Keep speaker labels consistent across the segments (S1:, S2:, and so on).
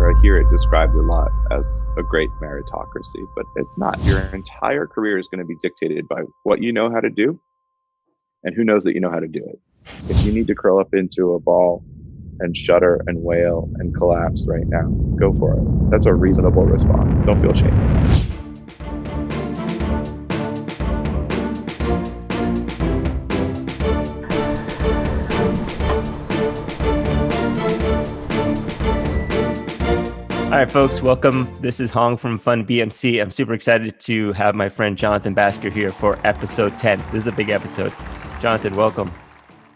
S1: or I hear it described a lot as a great meritocracy, but it's not. Your entire career is going to be dictated by what you know how to do and who knows that you know how to do it. If you need to curl up into a ball and shudder and wail and collapse right now, go for it. That's a reasonable response. Don't feel shame.
S2: All right, folks, welcome. This is Hong from Fun BMC. I'm super excited to have my friend Jonathan Basker here for episode 10. This is a big episode. Jonathan, welcome.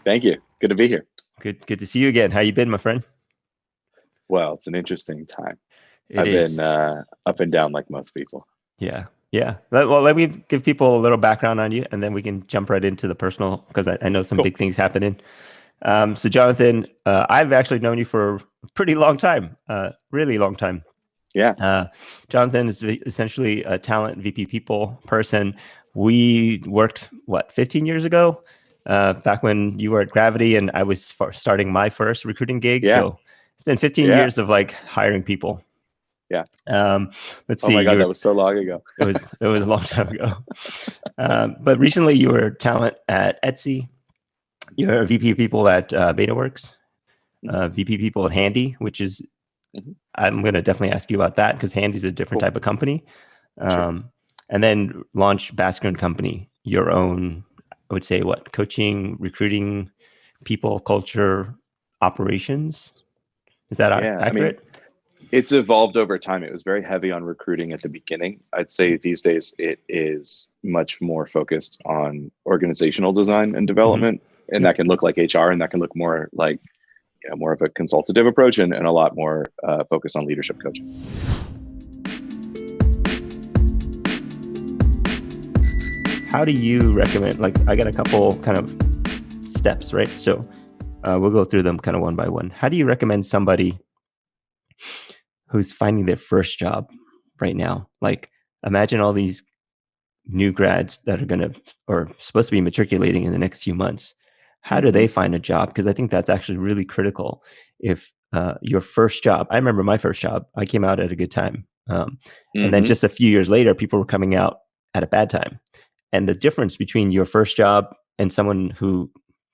S1: Thank you. Good to be here.
S2: Good to see you again. How you been, my friend?
S1: Well, it's an interesting time.
S2: I've
S1: been up and down like most people.
S2: Yeah. Well, let me give people a little background on you, and then we can jump right into the personal, because I know some big things happening. So Jonathan, I've actually known you for a pretty long time, really long time.
S1: Yeah.
S2: Jonathan is essentially a talent VP people person. We worked, 15 years ago, back when you were at Gravity and I was starting my first recruiting gig.
S1: Yeah.
S2: So it's been 15 years of like hiring people.
S1: Yeah.
S2: Let's see.
S1: Oh my God, that was so long ago.
S2: It was a long time ago. But recently you were talent at Etsy. You're a VP people at BetaWorks, VP people at Handy, which is, I'm going to definitely ask you about that because Handy's a different type of company.
S1: Sure.
S2: And then launch Basker and Company, your own, I would say, coaching, recruiting, people, culture, operations. Is that accurate?
S1: I mean, it's evolved over time. It was very heavy on recruiting at the beginning. I'd say these days it is much more focused on organizational design and development. And that can look like HR, and that can look more like more of a consultative approach, and a lot more focused on leadership coaching.
S2: How do you recommend, I got a couple kind of steps, right? So we'll go through them kind of one by one. How do you recommend somebody who's finding their first job right now? Like, imagine all these new grads that are supposed to be matriculating in the next few months. How do they find a job? Because I think that's actually really critical. If your first job, I remember my first job, I came out at a good time. And then just a few years later, people were coming out at a bad time. And the difference between your first job and someone who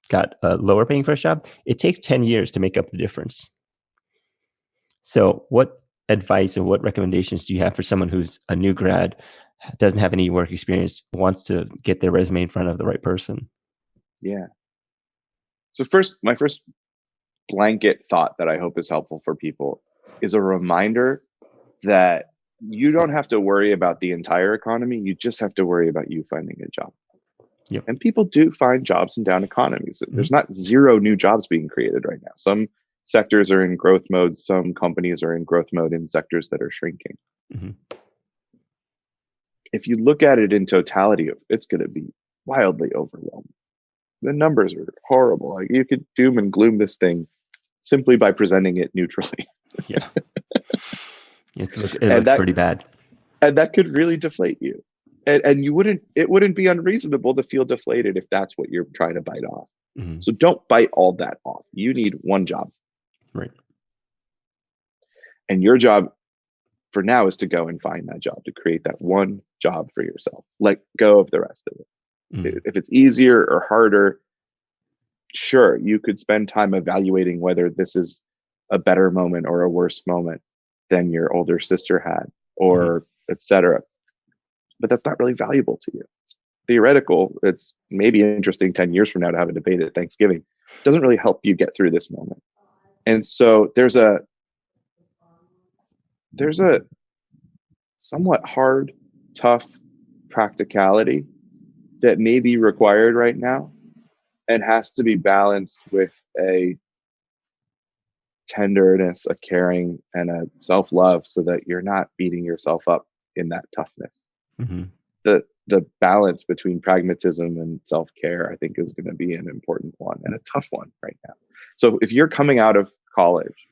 S2: got a lower paying first job, it takes 10 years to make up the difference. So what advice and what recommendations do you have for someone who's a new grad, doesn't have any work experience, wants to get their resume in front of the right person?
S1: Yeah. So my first blanket thought that I hope is helpful for people is a reminder that you don't have to worry about the entire economy. You just have to worry about you finding a job.
S2: Yep.
S1: And people do find jobs in down economies. There's not zero new jobs being created right now. Some sectors are in growth mode. Some companies are in growth mode in sectors that are shrinking. If you look at it in totality, it's going to be wildly overwhelming. The numbers are horrible. Like, you could doom and gloom this thing simply by presenting it neutrally.
S2: Yeah. It looks pretty bad.
S1: And that could really deflate you. And it wouldn't be unreasonable to feel deflated if that's what you're trying to bite off. So don't bite all that off. You need one job.
S2: Right.
S1: And your job for now is to go and find that job, to create that one job for yourself. Let go of the rest of it. If it's easier or harder, sure, you could spend time evaluating whether this is a better moment or a worse moment than your older sister had, or etc. But that's not really valuable to you. It's theoretical. It's maybe interesting 10 years from now to have a debate at Thanksgiving. It doesn't really help you get through this moment. And so there's a somewhat hard, tough practicality that may be required right now and has to be balanced with a tenderness, a caring, and a self-love, so that you're not beating yourself up in that toughness. The balance between pragmatism and self-care, I think, is going to be an important one and a tough one right now. So if you're coming out of college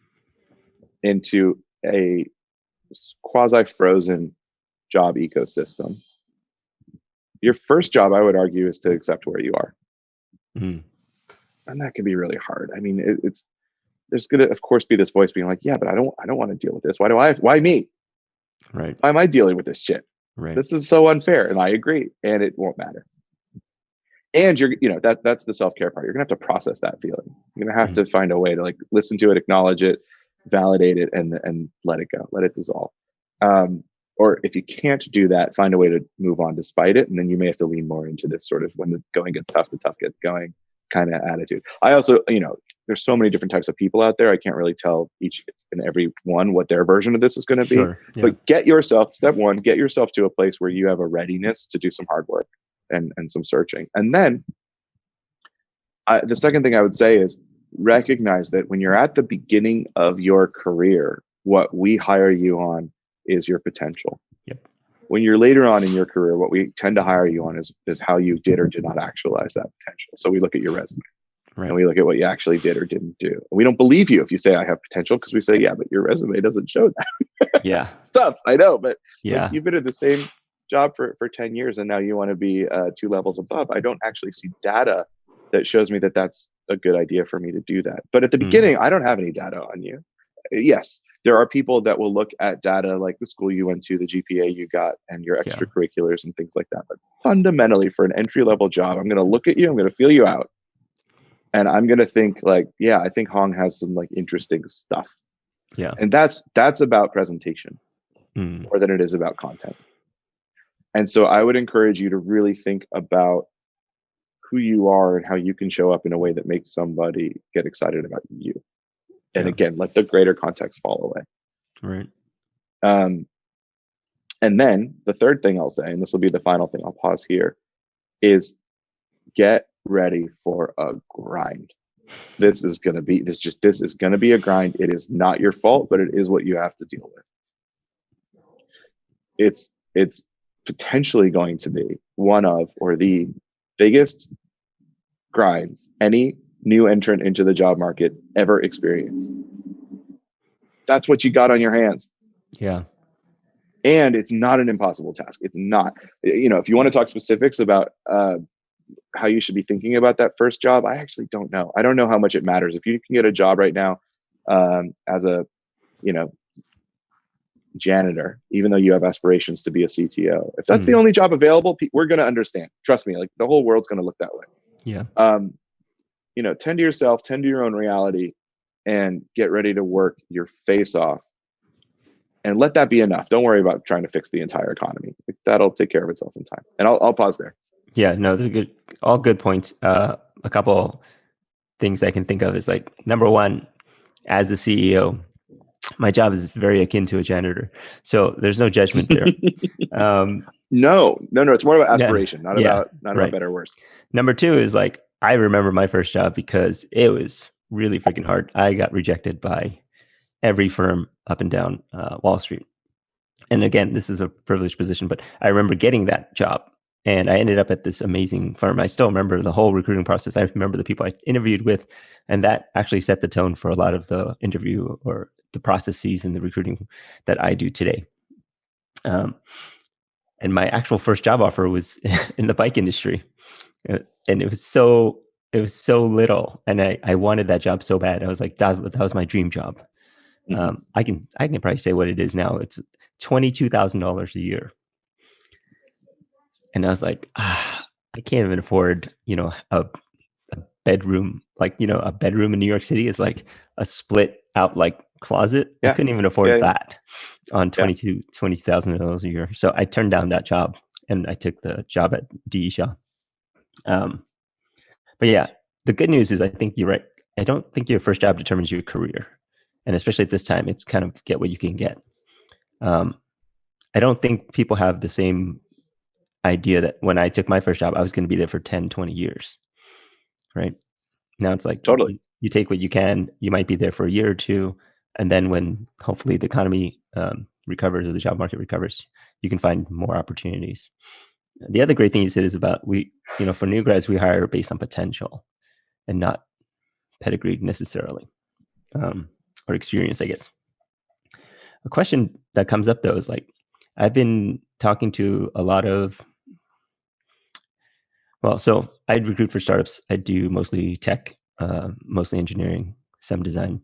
S1: into a quasi-frozen job ecosystem, your first job, I would argue, is to accept where you are. And that can be really hard. I mean, it's there's going to, of course, be this voice being like, yeah, but I don't want to deal with this. Why me?
S2: Right.
S1: Why am I dealing with this shit?
S2: Right.
S1: This is so unfair. And I agree. And it won't matter. And that's the self-care part. You're gonna have to process that feeling. You're gonna have to find a way to like listen to it, acknowledge it, validate it, and let it go, let it dissolve. Or if you can't do that, find a way to move on despite it. And then you may have to lean more into this sort of when the going gets tough, the tough gets going kind of attitude. I also, there's so many different types of people out there. I can't really tell each and every one what their version of this is going to be.
S2: Sure, yeah.
S1: But get yourself to a place where you have a readiness to do some hard work and some searching. And then the second thing I would say is recognize that when you're at the beginning of your career, what we hire you on is your potential.
S2: Yep.
S1: When you're later on in your career, what we tend to hire you on is how you did or did not actualize that potential. So we look at your resume, right, and we look at what you actually did or didn't do. And we don't believe you if you say I have potential, because we say, yeah, but your resume doesn't show that.
S2: Yeah.
S1: Stuff, I know, but
S2: yeah,
S1: you've been at the same job for 10 years and now you want to be 2 levels above. I don't actually see data that shows me that that's a good idea for me to do that. But at the beginning, I don't have any data on you. Yes, there are people that will look at data like the school you went to, the GPA you got, and your extracurriculars and things like that. But fundamentally, for an entry-level job, I'm going to look at you, I'm going to feel you out, and I'm going to think like, yeah, I think Hong has some like interesting stuff.
S2: Yeah.
S1: And that's about presentation more than it is about content. And so I would encourage you to really think about who you are and how you can show up in a way that makes somebody get excited about you. And again, let the greater context fall away.
S2: Right.
S1: And then the third thing I'll say, and this will be the final thing, I'll pause here, is get ready for a grind. This is going to be a grind. It is not your fault, but it is what you have to deal with. It's potentially going to be one of, or the biggest grinds any new entrant into the job market ever experienced. That's what you got on your hands.
S2: Yeah.
S1: And it's not an impossible task. It's not, if you want to talk specifics about how you should be thinking about that first job, I actually don't know. I don't know how much it matters. If you can get a job right now as a, janitor, even though you have aspirations to be a CTO, if that's the only job available, we're going to understand. Trust me, like the whole world's going to look that way.
S2: Yeah.
S1: Tend to yourself, tend to your own reality, and get ready to work your face off. And let that be enough. Don't worry about trying to fix the entire economy. That'll take care of itself in time. And I'll pause there.
S2: Yeah, no, this is all good points. A couple things I can think of is like, number one, as a CEO, my job is very akin to a janitor. So there's no judgment there.
S1: No. It's more about aspiration, not about better or worse.
S2: Number two is like, I remember my first job because it was really freaking hard. I got rejected by every firm up and down Wall Street. And again, this is a privileged position, but I remember getting that job and I ended up at this amazing firm. I still remember the whole recruiting process. I remember the people I interviewed with, and that actually set the tone for a lot of the interview or the processes and the recruiting that I do today. And my actual first job offer was in the bike industry. And it was so little. And I wanted that job so bad. I was like, that was my dream job. I can probably say what it is now. It's $22,000 a year. And I was like, I can't even afford, a bedroom. Like, a bedroom in New York City is like a split out like closet. I couldn't even afford that on $22,000 a year. So I turned down that job and I took the job at D.E. Shaw. But yeah, the good news is I think you're right. I don't think your first job determines your career. And especially at this time, it's kind of get what you can get. I don't think people have the same idea that when I took my first job, I was going to be there for 10, 20 years. Right? Now it's like,
S1: totally.
S2: You take what you can, you might be there for a year or two. And then when hopefully the economy recovers or the job market recovers, you can find more opportunities. The other great thing you said is about for new grads, we hire based on potential and not pedigree necessarily, or experience, I guess. A question that comes up though is like, I've been talking to a lot of, so I recruit for startups. I do mostly tech, mostly engineering, some design.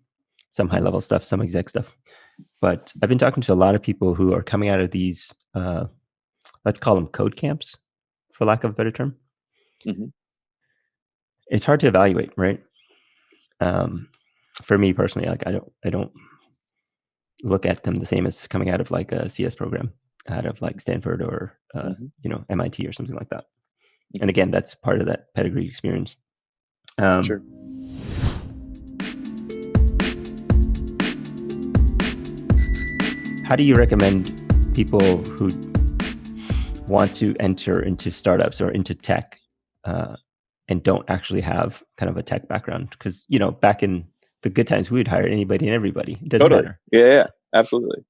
S2: some high level stuff, some exec stuff. But I've been talking to a lot of people who are coming out of these, let's call them code camps, for lack of a better term.
S1: Mm-hmm.
S2: It's hard to evaluate, right? For me personally, like I don't look at them the same as coming out of like a CS program, out of like Stanford or MIT or something like that. And again, that's part of that pedigree experience.
S1: Sure.
S2: How do you recommend people who want to enter into startups or into tech and don't actually have kind of a tech background? Because, back in the good times, we would hire anybody and everybody. It doesn't matter.
S1: Yeah, absolutely.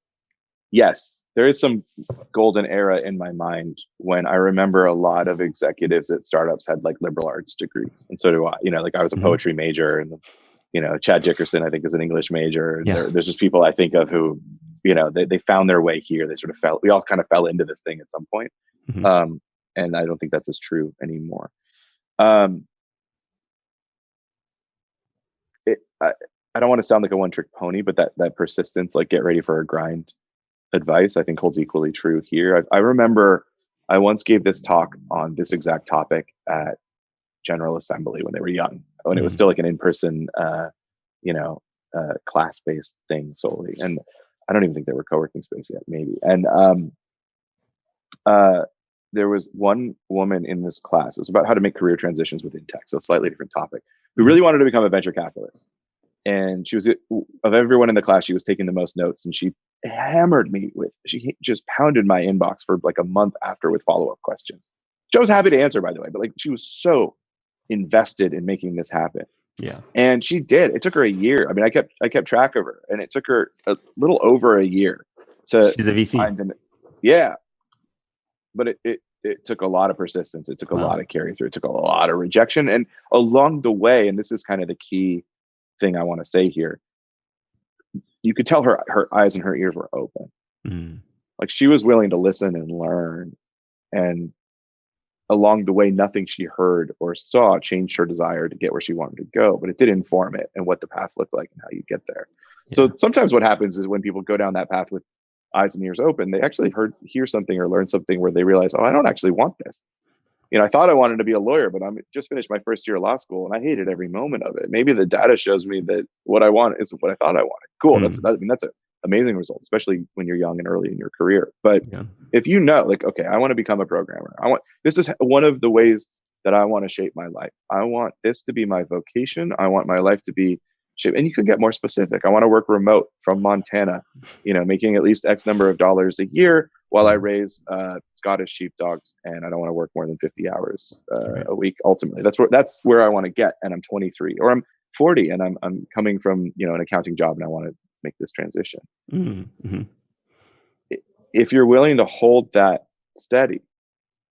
S1: Yes, there is some golden era in my mind when I remember a lot of executives at startups had like liberal arts degrees. And so do I. Like I was a poetry major, and Chad Dickerson, I think, is an English major.
S2: Yeah.
S1: There's just people I think of who, they found their way here. They sort of we all kind of fell into this thing at some point.
S2: Mm-hmm.
S1: And I don't think that's as true anymore. I don't want to sound like a one-trick pony, but that persistence, like get ready for a grind advice, I think holds equally true here. I remember I once gave this talk on this exact topic at General Assembly when they were young, when it was still like an in-person, class-based thing solely. And I don't even think there were co-working space yet, maybe. And there was one woman in this class. It was about how to make career transitions within tech, so a slightly different topic, who really wanted to become a venture capitalist. And she was, of everyone in the class, she was taking the most notes, and she hammered me she just pounded my inbox for like a month after with follow-up questions. Which I was happy to answer, by the way, but like she was so invested in making this happen.
S2: Yeah.
S1: And she did. It took her a year. I mean, I kept track of her, and it took her a little over a year to
S2: She's a VC.
S1: Yeah. But it took a lot of persistence. It took a lot of carry through. It took a lot of rejection. And along the way, and this is kind of the key thing I want to say here, you could tell her eyes and her ears were open. Like she was willing to listen and learn. And along the way, nothing she heard or saw changed her desire to get where she wanted to go, but it did inform it and what the path looked like and how you get there. Yeah. So sometimes what happens is when people go down that path with eyes and ears open, they actually hear something or learn something where they realize, oh, I don't actually want this. I thought I wanted to be a lawyer, but I'm just finished my first year of law school and I hated every moment of it. Maybe the data shows me that what I want is what I thought I wanted. Cool. That's an amazing result, especially when you're young and early in your career. But if like, okay, I want to become a programmer. This is one of the ways that I want to shape my life. I want this to be my vocation. I want my life to be shaped. And you can get more specific. I want to work remote from Montana, making at least X number of dollars a year while I raise Scottish sheepdogs, and I don't want to work more than 50 hours a week. Ultimately, that's where I want to get. And I'm 23, or I'm 40, and I'm coming from an accounting job, and I want to make this transition.
S2: Mm-hmm.
S1: If you're willing to hold that steady,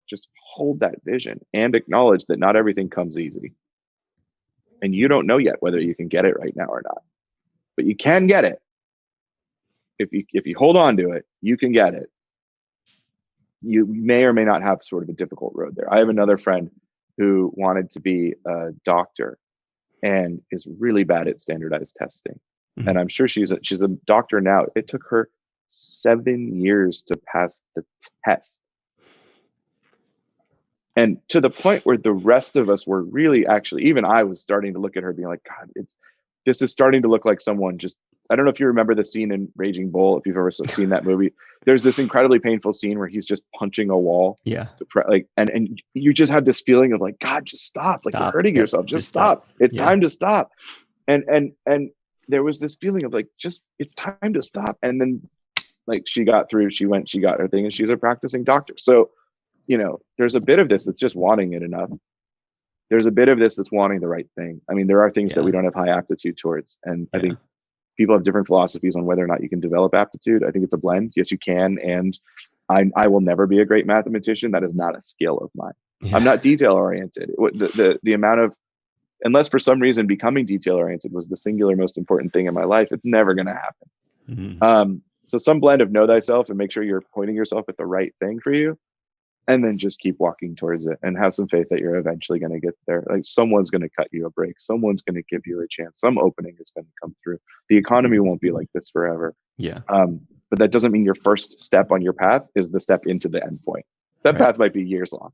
S1: just hold that vision and acknowledge that not everything comes easy, and you don't know yet whether you can get it right now or not, but you can get it. If you hold on to it, you can get it. You may or may not have sort of a difficult road there. I have another friend who wanted to be a doctor and is really bad at standardized testing. And I'm sure she's a doctor now. It took her 7 years to pass the test. And to the point where the rest of us were really, actually, even I was starting to look at her being like, God, this is starting to look like someone just, I don't know if you remember the scene in Raging Bull, if you've ever seen that movie. There's this incredibly painful scene where he's just punching a wall.
S2: Yeah.
S1: And you just have this feeling of like, God, just stop. Like you're hurting yourself. Just stop. It's time to stop. And there was this feeling of like, it's time to stop. And then like she got through, she got her thing, and she's a practicing doctor. So, there's a bit of this that's just wanting it enough. There's a bit of this that's wanting the right thing. I mean, there are things that we don't have high aptitude towards. And I think people have different philosophies on whether or not you can develop aptitude. I think it's a blend. Yes, you can. And I will never be a great mathematician. That is not a skill of mine. Yeah. I'm not detail oriented. The amount of, unless for some reason becoming detail oriented was the singular most important thing in my life, it's never going to happen. So some blend of know thyself and make sure you're pointing yourself at the right thing for you. and then just keep walking towards it and have some faith that you're eventually going to get there. Like someone's going to cut you a break. Someone's going to give you a chance. Some opening is going to come through. The economy won't be like this forever.
S2: Yeah.
S1: But that doesn't mean your first step on your path is the step into the end point. That path might be years long.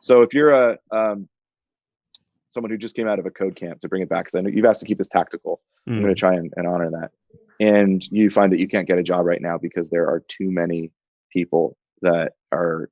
S1: So if you're someone who just came out of a code camp, to bring it back, because I know you've asked to keep this tactical, I'm going to try and honor that. And you find that you can't get a job right now because there are too many people that are,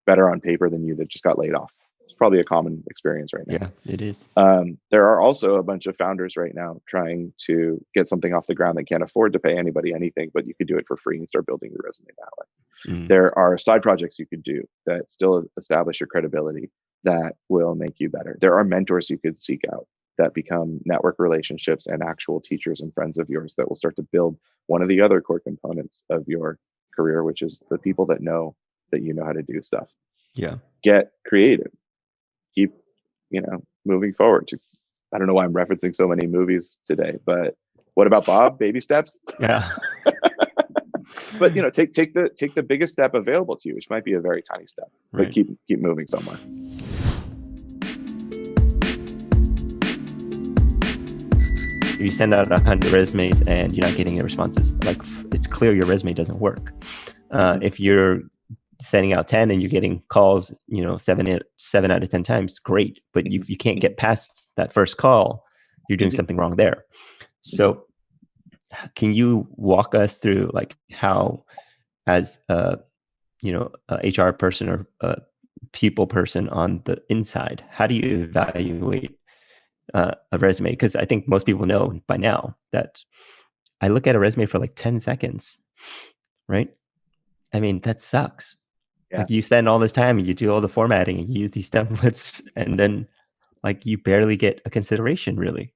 S1: better on paper than you that just got laid off. It's probably a common experience right now.
S2: Yeah, it is.
S1: There are also a bunch of founders right now trying to get something off the ground that can't afford to pay anybody anything, but you could do it for free and start building your resume that way. There are side projects you could do that still establish your credibility that will make you better. There are mentors you could seek out that become network relationships and actual teachers and friends of yours that will start to build one of the other core components of your career, which is the people that know that you know how to do stuff.
S2: Yeah.
S1: Get creative. Keep, moving forward. I don't know why I'm referencing so many movies today, but what about Bob? Baby steps?
S2: Yeah.
S1: But take the biggest step available to you, which might be a very tiny step. Right. But keep moving somewhere.
S2: You send out 100 resumes and you're not getting the responses. Like, it's clear your resume doesn't work. If you're sending out 10 and you're getting calls, 7 out of 10 times, great. But if you can't get past that first call, you're doing something wrong there. So can you walk us through like how, as a HR person or a people person on the inside, how do you evaluate a resume? Because I think most people know by now that I look at a resume for like 10 seconds, right? I mean, that sucks. Yeah. Like, you spend all this time and you do all the formatting and you use these templates, and then like you barely get a consideration, really.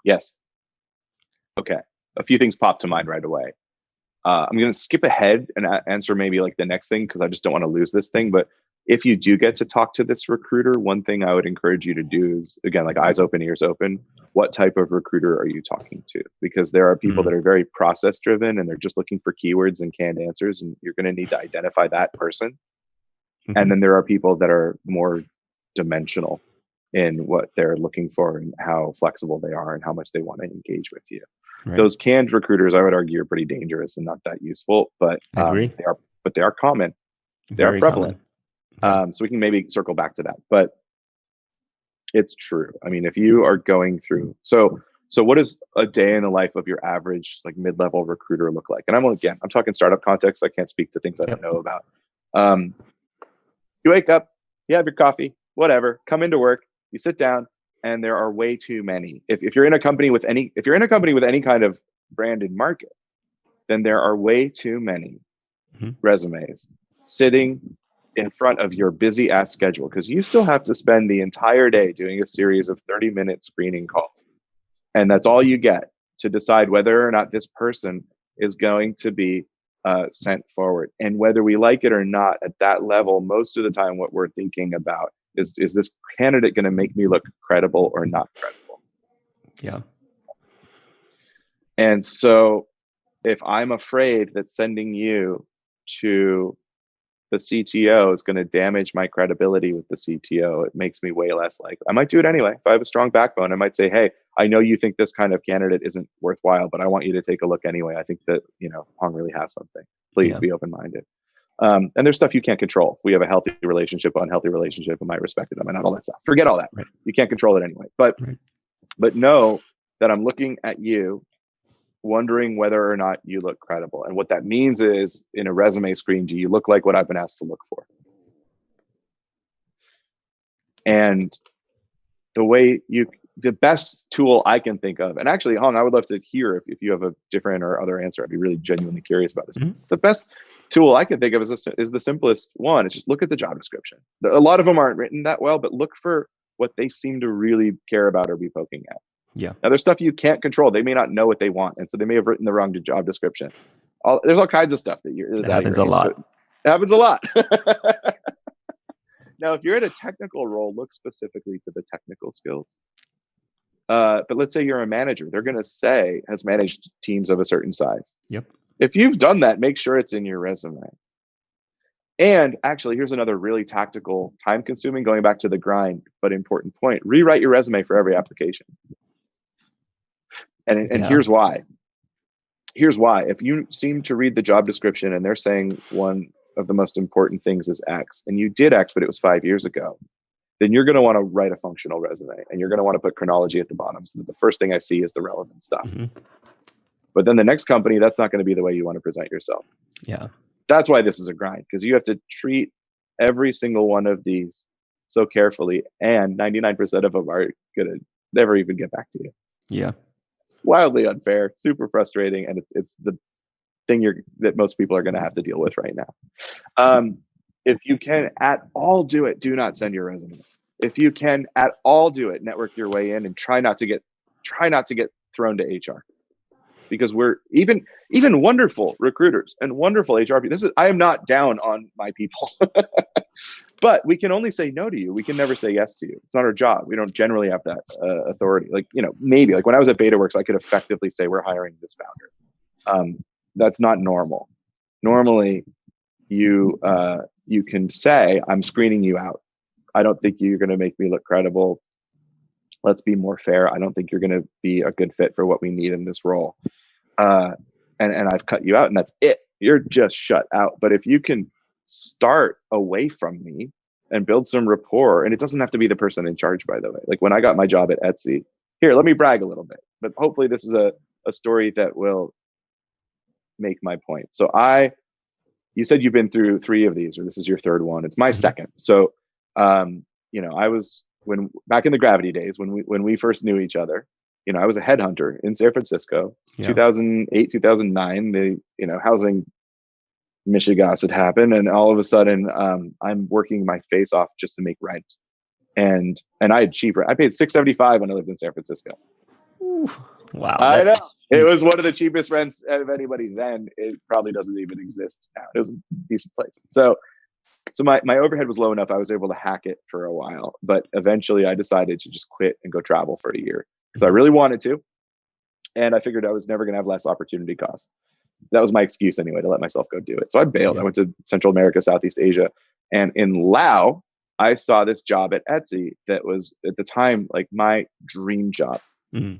S1: Yes. Okay. A few things pop to mind right away. I'm going to skip ahead and answer maybe like the next thing, because I just don't want to lose this thing. But if you do get to talk to this recruiter, one thing I would encourage you to do is, again, like eyes open, ears open. What type of recruiter are you talking to? Because there are people that are very process driven and they're just looking for keywords and canned answers. And you're going to need to identify that person. And then there are people that are more dimensional in what they're looking for and how flexible they are and how much they want to engage with you. Right. Those canned recruiters, I would argue, are pretty dangerous and not that useful, but they are common. They are prevalent. So we can maybe circle back to that, but it's true. I mean, if you are going through, so what does a day in the life of your average like mid-level recruiter look like? And I'm talking startup context. I can't speak to things I don't know about. You wake up, you have your coffee, whatever, come into work, you sit down, and there are way too many. If you're in a company with any kind of branded market, then there are way too many resumes sitting in front of your busy ass schedule, because you still have to spend the entire day doing a series of 30-minute screening calls. And that's all you get to decide whether or not this person is going to be sent forward. And whether we like it or not, at that level, most of the time what we're thinking about is this candidate going to make me look credible or not credible?
S2: Yeah.
S1: And so if I'm afraid that sending you to the CTO is going to damage my credibility with the CTO, it makes me way less likely. I might do it anyway. If I have a strong backbone, I might say, hey, I know you think this kind of candidate isn't worthwhile, but I want you to take a look anyway. I think that, Hong really has something. Please be open-minded. And there's stuff you can't control. We have a healthy relationship, unhealthy relationship. Am I respected them and all that stuff? Forget all that. Right. You can't control it anyway. But know that I'm looking at you, wondering whether or not you look credible. And what that means is, in a resume screen, do you look like what I've been asked to look for? And the best tool I can think of, and actually, Hong, I would love to hear if you have a different or other answer. I'd be really genuinely curious about this. The best tool I can think of is the simplest one. It's just look at the job description. A lot of them aren't written that well, but look for what they seem to really care about or be poking at.
S2: Yeah.
S1: Now, there's stuff you can't control. They may not know what they want, and so they may have written the wrong job description. There's all kinds of stuff that
S2: happens a lot.
S1: It happens a lot. Now, if you're in a technical role, look specifically to the technical skills. But let's say you're a manager. They're going to say has managed teams of a certain size.
S2: Yep.
S1: If you've done that, make sure it's in your resume. And actually, here's another really tactical, time consuming, going back to the grind, but important point. Rewrite your resume for every application. And here's why. Here's why. If you seem to read the job description and they're saying one of the most important things is X, and you did X, but it was 5 years ago, then you're going to want to write a functional resume, and you're going to want to put chronology at the bottom so that the first thing I see is the relevant stuff. Mm-hmm. But then the next company, that's not going to be the way you want to present yourself.
S2: Yeah.
S1: That's why this is a grind, because you have to treat every single one of these so carefully, and 99% of them are going to never even get back to you.
S2: Yeah.
S1: It's wildly unfair, super frustrating, and it's the thing that most people are going to have to deal with right now. If you can at all do it, do not send your resume. If you can at all do it, network your way in and try not to get thrown to HR. Because we're even wonderful recruiters and wonderful HR people. I am not down on my people, but we can only say no to you. We can never say yes to you. It's not our job. We don't generally have that authority. Like, maybe like when I was at BetaWorks, I could effectively say we're hiring this founder. That's not normal. Normally, you can say, I'm screening you out. I don't think you're going to make me look credible. Let's be more fair. I don't think you're going to be a good fit for what we need in this role. And I've cut you out, and that's it. You're just shut out. But if you can start away from me and build some rapport, and it doesn't have to be the person in charge, by the way. Like when I got my job at Etsy, here, let me brag a little bit, but hopefully this is a story that will make my point. So you said you've been through 3 of these, or this is your 3rd one. It's my 2nd. So, I was back in the Gravity days when we first knew each other. I was a headhunter in San Francisco, 2008, 2009. The housing mishigas had happened, and all of a sudden, I'm working my face off just to make rent, and I had cheap rent. I paid $675 when I lived in San Francisco.
S2: Ooh, wow,
S1: I know it was one of the cheapest rents of anybody then. It probably doesn't even exist now. It was a decent place. So my overhead was low enough. I was able to hack it for a while, but eventually I decided to just quit and go travel for a year because I really wanted to. And I figured I was never going to have less opportunity cost. That was my excuse anyway, to let myself go do it. So I bailed. I went to Central America, Southeast Asia. And in Laos, I saw this job at Etsy that was at the time like my dream job. Mm-hmm.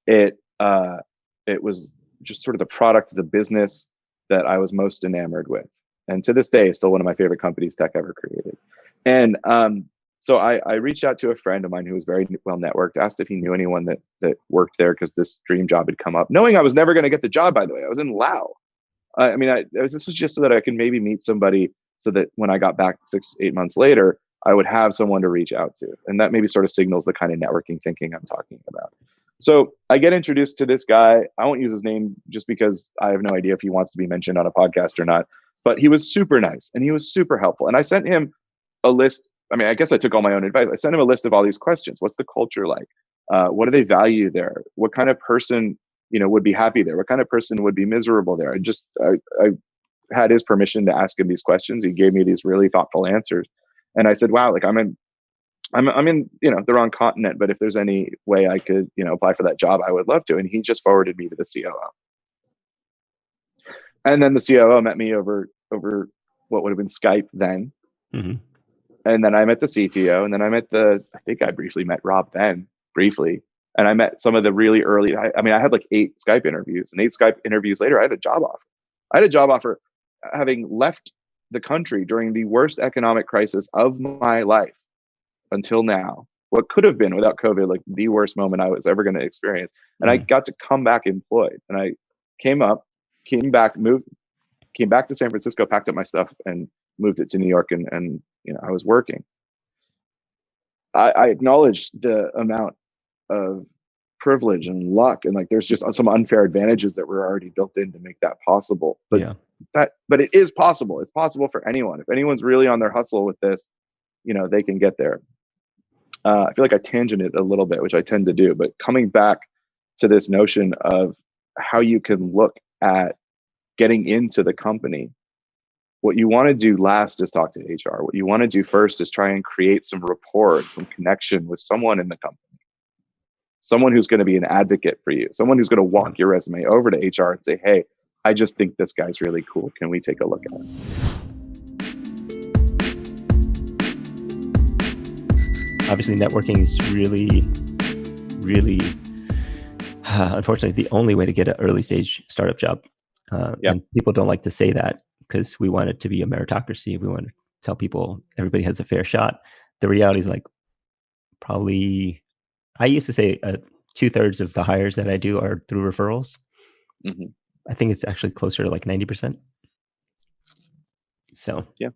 S1: It was just sort of the product of the business that I was most enamored with. And to this day, it's still one of my favorite companies tech ever created. And so I reached out to a friend of mine who was very well networked, asked if he knew anyone that worked there because this dream job had come up, knowing I was never going to get the job, by the way. I was in Laos. This was just so that I could maybe meet somebody so that when I got back 6-8 months later, I would have someone to reach out to. And that maybe sort of signals the kind of networking thinking I'm talking about. So I get introduced to this guy. I won't use his name just because I have no idea if he wants to be mentioned on a podcast or not. But he was super nice and he was super helpful. And I sent him a list. I guess I took all my own advice. I sent him a list of all these questions. What's the culture like? What do they value there? What kind of person, would be happy there? What kind of person would be miserable there? I had his permission to ask him these questions. He gave me these really thoughtful answers. And I said, wow, like I'm in the wrong continent, but if there's any way I could, apply for that job, I would love to. And he just forwarded me to the COO. And then the COO met me over what would have been Skype then. Mm-hmm. And then I met the CTO, and then I think I briefly met Rob then, briefly. And I met some of the really early, I had like 8 Skype interviews, and 8 Skype interviews later, I had a job offer. I had a job offer having left the country during the worst economic crisis of my life until now. What could have been, without COVID, like the worst moment I was ever going to experience. And I got to come back employed. And I came back to San Francisco, packed up my stuff and moved it to New York, and I was working. I acknowledged the amount of privilege and luck, and like there's just some unfair advantages that were already built in to make that possible. But but it is possible. It's possible for anyone. If anyone's really on their hustle with this, they can get there. I feel like I tangented a little bit, which I tend to do, but coming back to this notion of how you can look at getting into the company, what you want to do last is talk to HR. What you want to do first is try and create some rapport, some connection with someone in the company, someone who's going to be an advocate for you, someone who's going to walk your resume over to HR and say, hey, I just think this guy's really cool. Can we take a look at him?
S2: obviously networking is really, really, unfortunately, the only way to get an early stage startup job. And people don't like to say that because we want it to be a meritocracy. We want to tell people everybody has a fair shot. The reality is like probably, I used to say 2/3 of the hires that I do are through referrals.
S1: Mm-hmm.
S2: I think it's actually closer to like 90%. So
S1: yeah,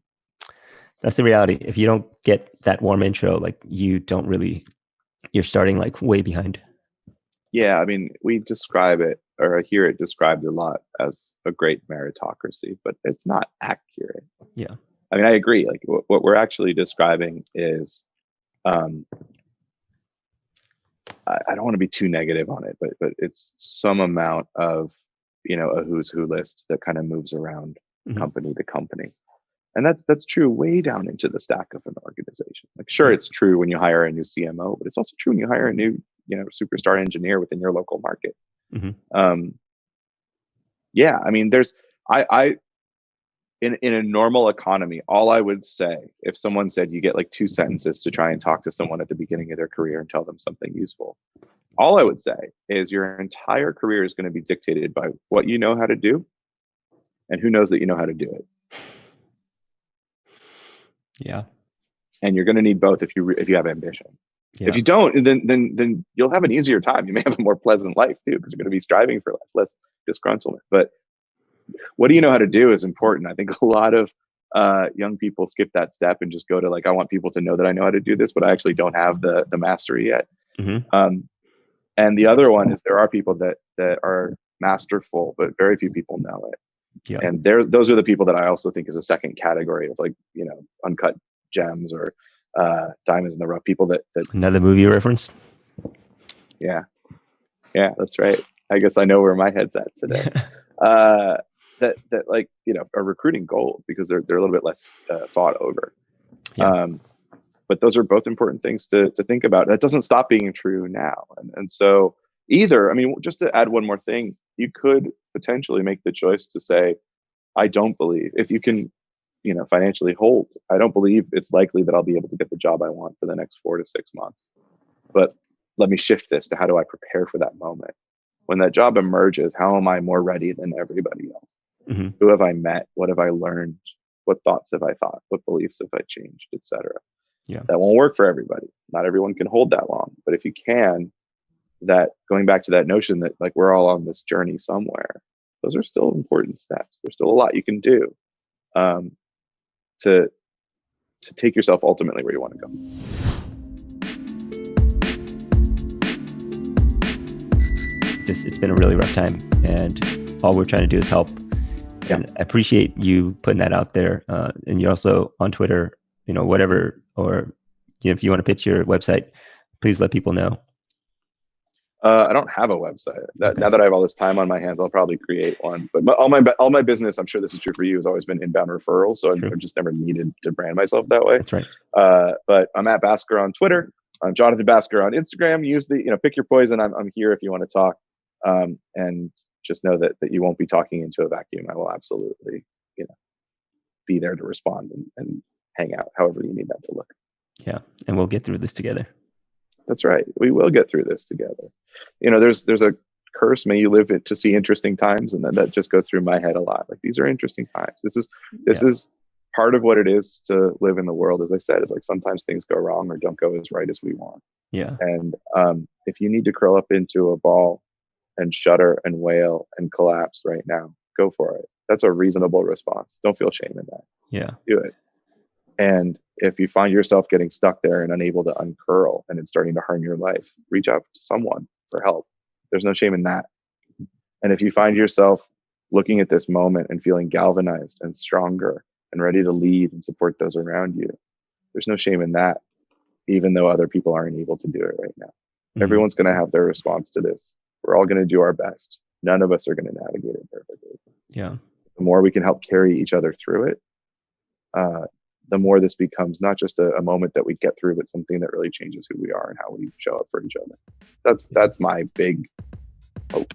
S2: that's the reality. If you don't get that warm intro, like you're starting like way behind.
S1: Yeah, I mean, we describe it, or I hear it described a lot as a great meritocracy, but it's not accurate.
S2: Yeah.
S1: I mean, I agree. Like what we're actually describing is, I don't want to be too negative on it, but it's some amount of, a who's who list that kind of moves around company to company. And that's true way down into the stack of an organization. Like, sure, it's true when you hire a new CMO, but it's also true when you hire a new, superstar engineer within your local market. Yeah, I mean, in a normal economy, all I would say, if someone said you get like 2 sentences to try and talk to someone at the beginning of their career and tell them something useful, all I would say is your entire career is going to be dictated by what you know how to do and who knows that you know how to do it.
S2: Yeah.
S1: And you're going to need both if you have ambition.
S2: Yeah.
S1: If you don't, then you'll have an easier time. You may have a more pleasant life too, because you're going to be striving for less disgruntlement. But what do you know how to do is important. I think a lot of young people skip that step and just go to like, I want people to know that I know how to do this, but I actually don't have the mastery yet. And the other one is there are people that are masterful, but very few people know it.
S2: Yeah.
S1: And those are the people that I also think is a second category of like, uncut gems or diamonds in the rough. People that
S2: another movie reference.
S1: Yeah, that's right. I guess I know where my head's at today. That like are recruiting gold because they're a little bit less thought over.
S2: Yeah.
S1: But those are both important things to think about. That doesn't stop being true now. And so either, I mean, just to add one more thing, you could potentially make the choice to say, I don't believe, if you can, financially hold, I don't believe it's likely that I'll be able to get the job I want for the next 4 to 6 months. But let me shift this to how do I prepare for that moment? When that job emerges, how am I more ready than everybody else? Who have I met? What have I learned? What thoughts have I thought? What beliefs have I changed, etc.?
S2: Yeah.
S1: That won't work for everybody. Not everyone can hold that long. But if you can, that going back to that notion that like we're all on this journey somewhere, those are still important steps. There's still a lot you can do to take yourself ultimately where you want to go.
S2: It's been a really rough time, and all we're trying to do is help.
S1: Yeah.
S2: And I appreciate you putting that out there. And you're also on Twitter, whatever, or if you want to pitch your website, please let people know.
S1: I don't have a website. Now that I have all this time on my hands, I'll probably create one. But all my business, I'm sure this is true for you, has always been inbound referrals. So I've just never needed to brand myself that way.
S2: That's right.
S1: But I'm at Basker on Twitter. I'm Jonathan Basker on Instagram. Use the pick your poison. I'm here if you want to talk. And just know that you won't be talking into a vacuum. I will absolutely be there to respond and hang out however you need that to look.
S2: Yeah, and we'll get through this together. That's
S1: right. We will get through this together. There's a curse, may you live it to see interesting times, and then that just goes through my head a lot. Like, these are interesting times. This is part of what it is to live in the world. As I said, is like sometimes things go wrong or don't go as right as we want.
S2: Yeah.
S1: And if you need to curl up into a ball and shudder and wail and collapse right now, go for it. That's a reasonable response. Don't feel shame in that.
S2: Yeah.
S1: Do it. And if you find yourself getting stuck there and unable to uncurl and it's starting to harm your life, reach out to someone for help. There's no shame in that. And if you find yourself looking at this moment and feeling galvanized and stronger and ready to lead and support those around you, there's no shame in that, even though other people aren't able to do it right now. Mm-hmm. Everyone's going to have their response to this. We're all going to do our best. None of us are going to navigate it perfectly.
S2: Yeah.
S1: The more we can help carry each other through it, the more this becomes not just a moment that we get through, but something that really changes who we are and how we show up for each other. That's my big hope.